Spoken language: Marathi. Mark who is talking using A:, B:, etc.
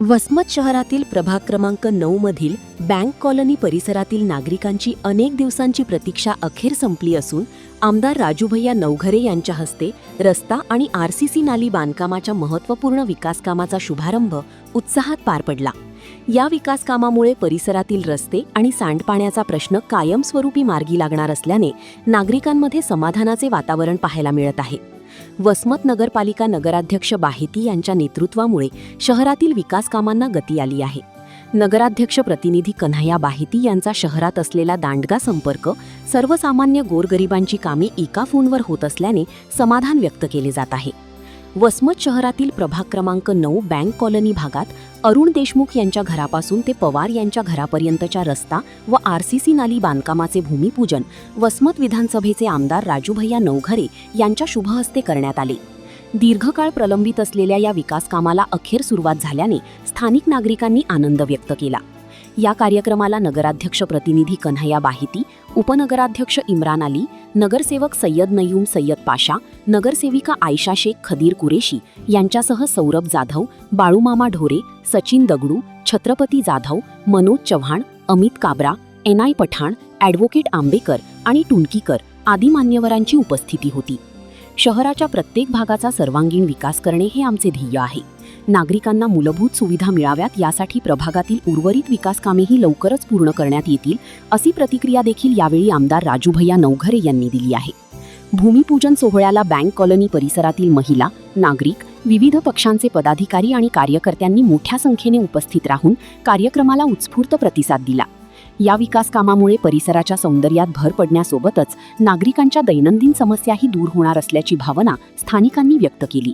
A: वसमत शहरातील प्रभाग क्रमांक 9 मधील बँक कॉलनी परिसरातील नागरिकांची अनेक दिवसांची प्रतीक्षा अखेर संपली असून आमदार राजूभैया नवघरे यांच्या हस्ते रस्ता आणि आरसीसी नाली बांधकामाच्या महत्त्वपूर्ण विकासकामाचा शुभारंभ उत्साहात पार पडला। या विकासकामामुळे परिसरातील रस्ते आणि सांडपाण्याचा प्रश्न कायमस्वरूपी मार्गी लागणार असल्याने नागरिकांमध्ये समाधानाचे वातावरण पाहायला मिळत आहे। वसमत नगरपालिका नगराध्यक्ष बाहेती यांच्या नेतृत्वामुळे शहरातील विकास कामांना गती आली आहे। नगराध्यक्ष प्रतिनिधी कन्हैया बाहेती यांचा शहरात असलेला दांडगा संपर्क, सर्वसामान्य गोरगरिबांची कामे एका फोनवर होत असल्याने समाधान व्यक्त केले जात आहे। वसमत शहरातील प्रभाग क्रमांक 9 बँक कॉलनी भागात अरुण देशमुख यांच्या घरापासून ते पवार यांच्या घरापर्यंतच्या रस्ता व आरसीसी नाली बांधकामाचे भूमिपूजन वसमत विधानसभेचे आमदार राजूभैया नवघरे यांच्या शुभहस्ते करण्यात आले। दीर्घकाळ प्रलंबित असलेल्या या विकास कामाला अखेर सुरुवात झाल्याने स्थानिक नागरिकांनी आनंद व्यक्त केला। या कार्यक्रमाला नगराध्यक्ष प्रतिनिधी कन्हैया बाहेती, उपनगराध्यक्ष इम्रान अली, नगरसेवक सय्यद नयूम सय्यद पाशा, नगरसेविका आयशा शेख खदीर कुरेशी यांच्यासह सौरभ जाधव, बाळूमामा ढोरे, सचिन दगडू, छत्रपती जाधव, मनोज चव्हाण, अमित काबरा, एनआय पठाण, ॲडव्होकेट आंबेकर आणि टुनकीकर आदी मान्यवरांची उपस्थिती होती। शहराच्या प्रत्येक भागाचा सर्वांगीण विकास करणे हे आमचे ध्येय आहे। नागरिकांना मूलभूत सुविधा मिळाव्यात यासाठी प्रभागातील उर्वरित विकास कामेही लवकरच पूर्ण करण्यात येतील, अशी प्रतिक्रिया देखील यावेळी आमदार राजूभैया नवघरे यांनी दिली आहे। भूमिपूजन सोहळ्याला बँक कॉलनी परिसरातील महिला, नागरिक, विविध पक्षांचे पदाधिकारी आणि कार्यकर्त्यांनी मोठ्या संख्येने उपस्थित राहून कार्यक्रमाला उत्स्फूर्त प्रतिसाद दिला। या विकास कामामुळे परिसराच्या सौंदर्यात भर पडण्यासोबतच नागरिकांच्या दैनंदिन समस्याही दूर होणार असल्याची भावना स्थानिकांनी व्यक्त केली।